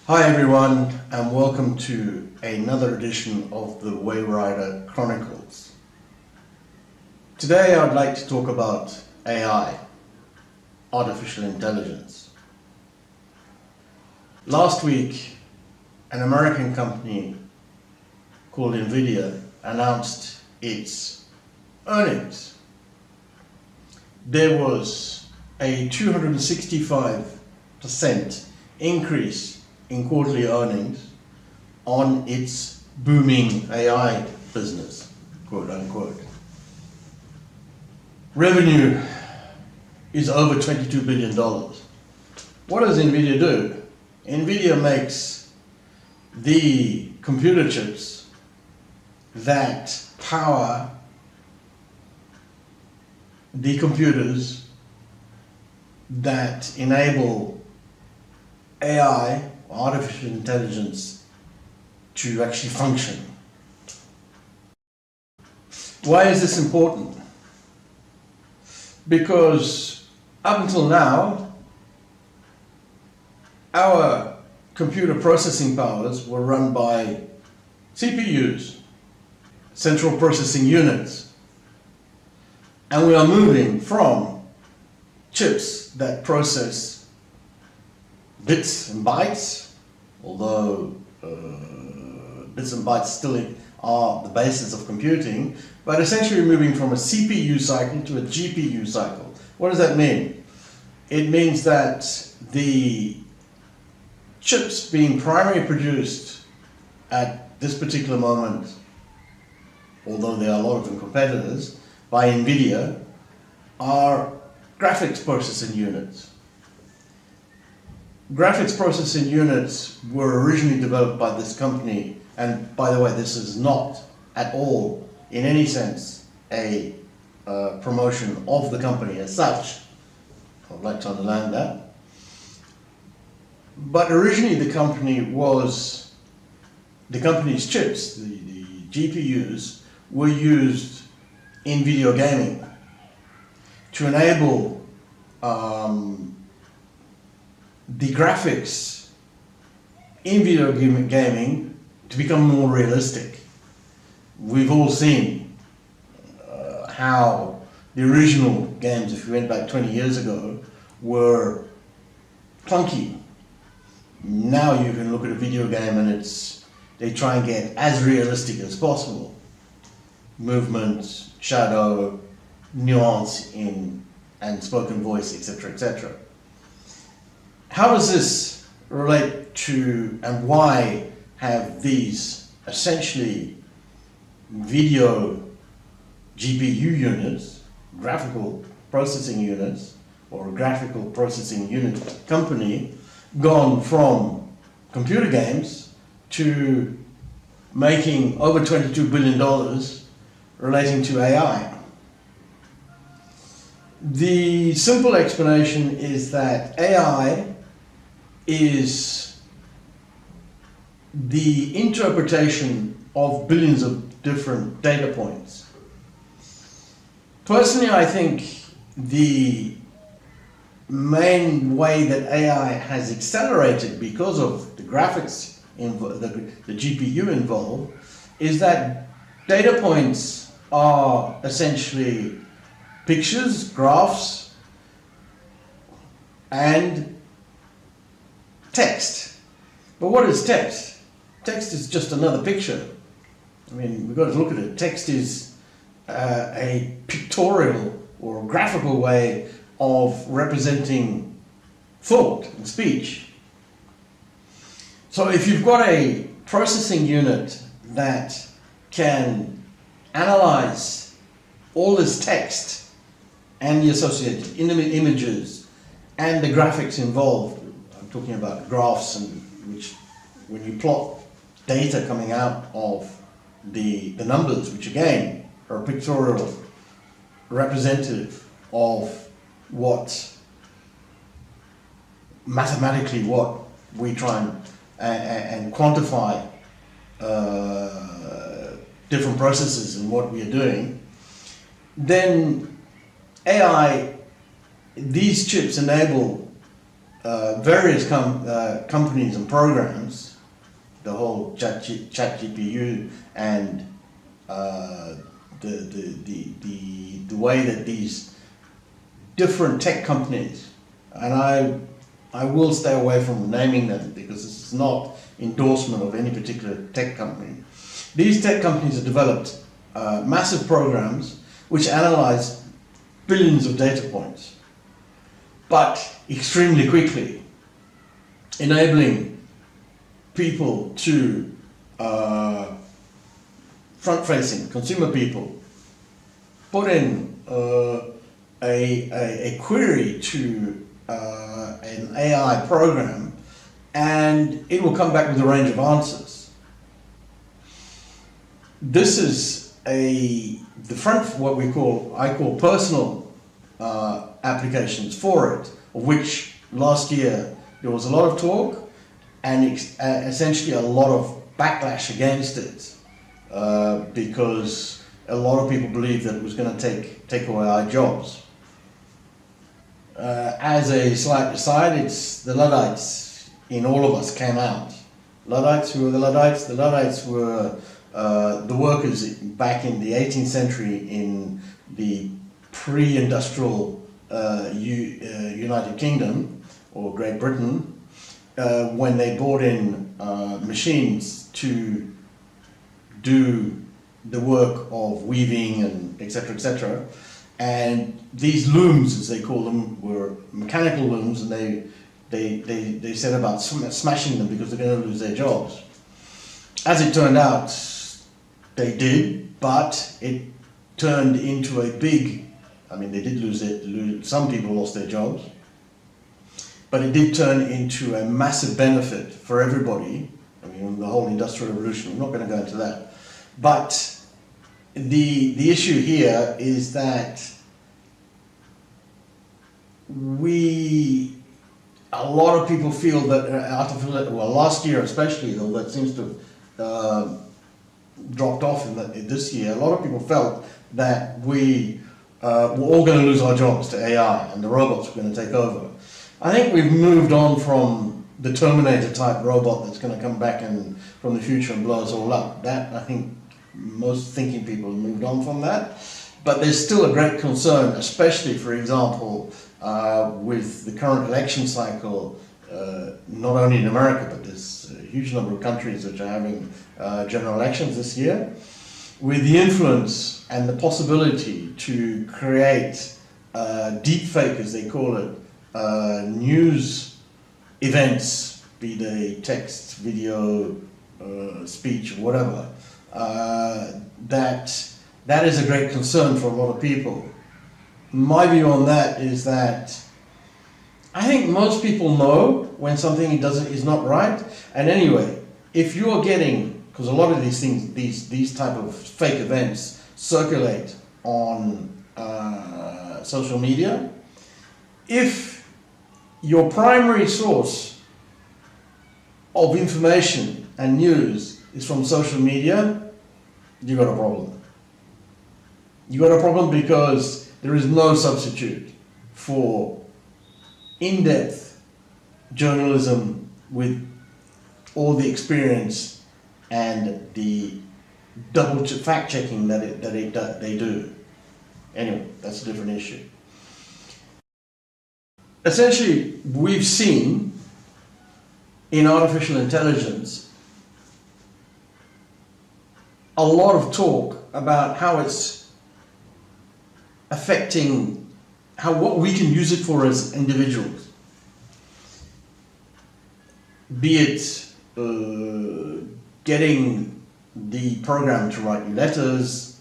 Hi everyone, and welcome to another edition of the Wayrider Chronicles. Today I'd like to talk about AI, artificial intelligence. Last week, an American company called NVIDIA announced its earnings. There was a 265% increase in quarterly earnings on its booming AI business, quote unquote. Revenue is over $22 billion. What does NVIDIA do? NVIDIA makes the computer chips that power the computers that enable AI, artificial intelligence, to actually function. Why is this important? Because up until now, our computer processing powers were run by CPUs, central processing units, and we are moving from chips that process bits and bytes, although bits and bytes still are the basis of computing, but essentially moving from a CPU cycle to a GPU cycle. What does that mean? It means that the chips being primarily produced at this particular moment, although there are a lot of them competitors, by NVIDIA, are graphics processing units. Graphics processing units were originally developed by this company, and by the way, this is not at all, in any sense, a promotion of the company as such. I'd like to underline that. But originally the company's chips, the GPUs, were used in video gaming to enable the graphics in video gaming to become more realistic. We've all seen how the original games, if you went back 20 years ago, were clunky. Now you can look at a video game and they try and get as realistic as possible. Movement, shadow, nuance and spoken voice, etc., etc. How does this relate to, and why have these essentially video GPU units, graphical processing units, or a graphical processing unit company, gone from computer games to making over $22 billion relating to AI? The simple explanation is that AI is the interpretation of billions of different data points. Personally, I think the main way that AI has accelerated because of the graphics, the GPU involved, is that data points are essentially pictures, graphs, and text. But what is text? Text is just another picture. I mean, we've got to look at it. Text is a pictorial or graphical way of representing thought and speech. So if you've got a processing unit that can analyze all this text and the associated images and the graphics involved, I'm talking about graphs, and which, when you plot data coming out of the numbers, which again are a pictorial representative of mathematically what we try and quantify different processes and what we are doing, then AI, these chips enable various companies and programs, the whole chat GPU and the way that these different tech companies, and I will stay away from naming them because this is not endorsement of any particular tech company. These tech companies have developed massive programs which analyze billions of data points, but extremely quickly, enabling people to front-facing consumer people put in a query to an AI program, and it will come back with a range of answers. This is what I call personal applications for it, of which last year there was a lot of talk and essentially a lot of backlash against it, because a lot of people believe that it was going to take away our jobs. As a slight aside, it's the Luddites in all of us came out. Luddites, who were the Luddites? The Luddites were the workers back in the 18th century in the pre-industrial United Kingdom or Great Britain, when they brought in machines to do the work of weaving and etc. And these looms, as they call them, were mechanical looms, and they set about smashing them because they're going to lose their jobs. As it turned out, they did, but it turned into a big, they did lose it, some people lost their jobs, but it did turn into a massive benefit for everybody. The whole Industrial Revolution, I'm not going to go into that. But the issue here is that a lot of people feel that last year especially, though that seems to have dropped off in this year, a lot of people felt that we were all going to lose our jobs to AI and the robots were going to take over. I think we've moved on from the Terminator type robot that's going to come back from the future and blow us all up. That, I think, most thinking people have moved on from that. But there's still a great concern, especially, for example, with the current election cycle, not only in America, but there's a huge number of countries which are having general elections this year, with the influence and the possibility to create deepfake, as they call it, news events, be they text, video, speech, or whatever. That is a great concern for a lot of people. My view on that is that I think most people know when something is not right. And anyway, if you're getting, because a lot of these things, these type of fake events circulate on social media, if your primary source of information and news is from social media, you got a problem. You got a problem because there is no substitute for in-depth journalism with all the experience and the double fact-checking that they do. Anyway, that's a different issue. Essentially, we've seen in artificial intelligence a lot of talk about how it's affecting what we can use it for as individuals. Be it getting the program to write you letters,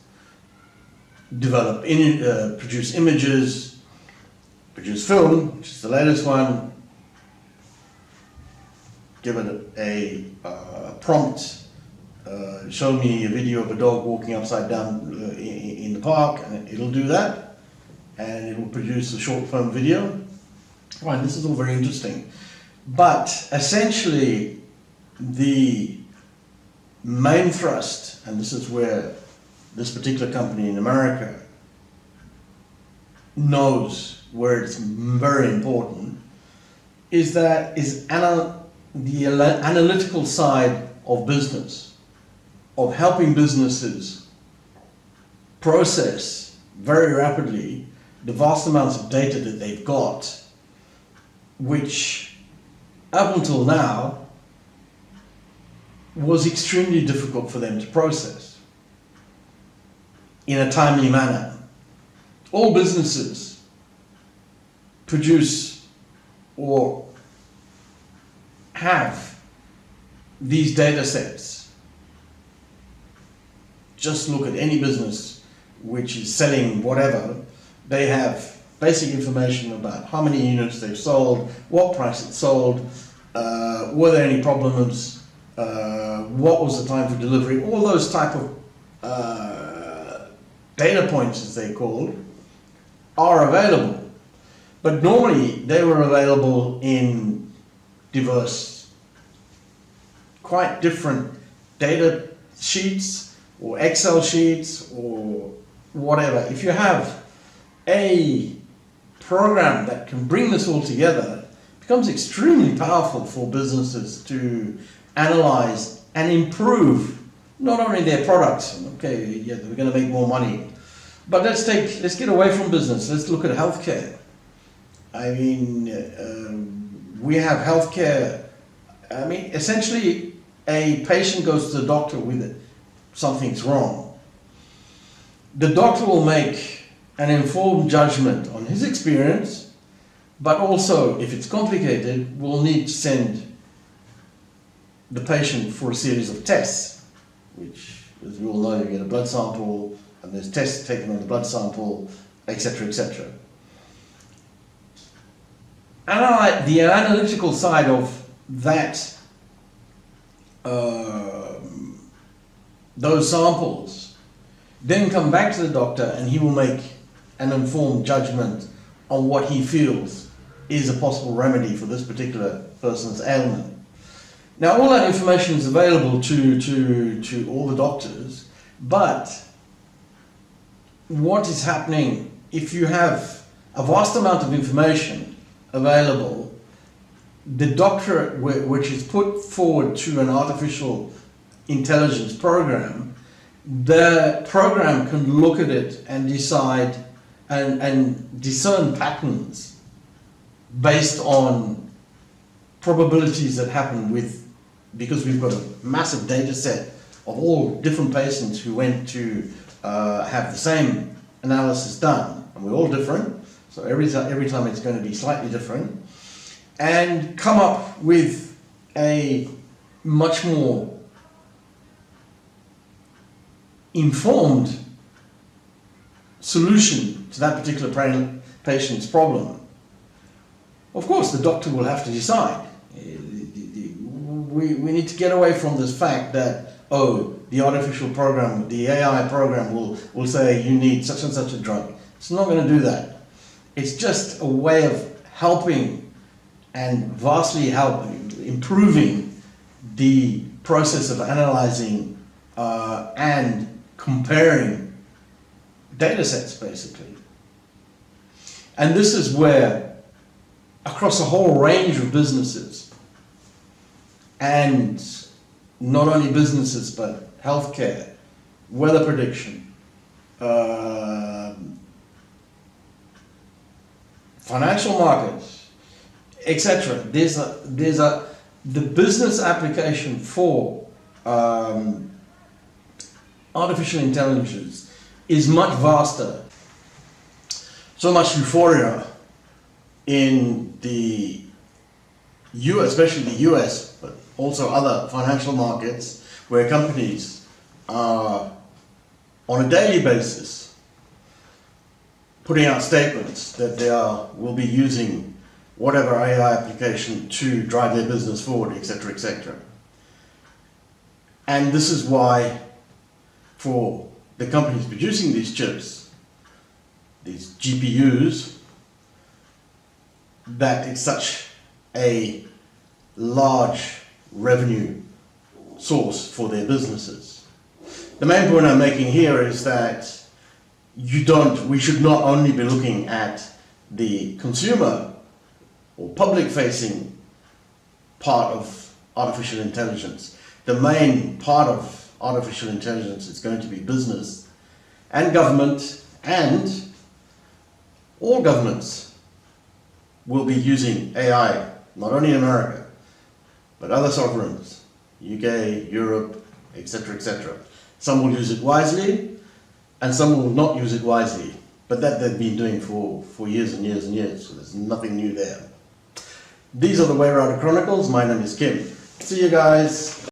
produce images, produce film, which is the latest one, give it a prompt, show me a video of a dog walking upside down in the park, and it'll do that, and it will produce a short form video. Right, this is all very interesting. But essentially, the main thrust, and this is where this particular company in America knows where it's very important, the analytical side of business, of helping businesses process very rapidly the vast amounts of data that they've got, which up until now was extremely difficult for them to process in a timely manner. All businesses produce or have these data sets. Just look at any business which is selling whatever. They have basic information about how many units they've sold, what price it sold, were there any problems, what was the time for delivery, all those type of data points, as they called, are available. But normally they were available in diverse, quite different data sheets or Excel sheets or whatever. If you have a program that can bring this all together, it becomes extremely powerful for businesses to analyze and improve not only their products. Okay, yeah, we're going to make more money, but let's get away from business. Let's look at healthcare. I mean, we have healthcare. I mean, essentially, a patient goes to the doctor with it. Something's wrong. The doctor will make an informed judgment on his experience, but also, if it's complicated, will need to send the patient for a series of tests, which, as we all know, you get a blood sample, and there's tests taken on the blood sample, etc., etc. The analytical side of that, those samples, then come back to the doctor, and he will make an informed judgment on what he feels is a possible remedy for this particular person's ailment. Now, all that information is available to all the doctors, but what is happening if you have a vast amount of information available, the doctor, which is put forward to an artificial intelligence program, the program can look at it and decide and discern patterns based on probabilities that happen because we've got a massive data set of all different patients who went to have the same analysis done, and we're all different, so every time it's going to be slightly different, and come up with a much more informed solution to that particular patient's problem. Of course, the doctor will have to decide. We need to get away from this fact that, the artificial program, the AI program will say you need such and such a drug. It's not going to do that. It's just a way of helping and vastly improving the process of analyzing and comparing data sets, basically. And this is where, across a whole range of businesses, and not only businesses but healthcare, weather prediction, financial markets, etc. The business application for artificial intelligence is much vaster. So much euphoria in the US, especially the US, but also other financial markets, where companies are on a daily basis putting out statements that they will be using whatever AI application to drive their business forward, etc., etc. And this is why, for the companies producing these chips, these GPUs, that it's such a large revenue source for their businesses. The main point I'm making here is that we should not only be looking at the consumer or public-facing part of artificial intelligence. The main part of artificial intelligence is going to be business and government, and all governments will be using AI, not only in America, but other sovereigns, UK, Europe, etc., etc. Some will use it wisely, and some will not use it wisely. But that they've been doing for years and years and years, so there's nothing new there. These are the Wayrider Chronicles. My name is Kim. See you guys.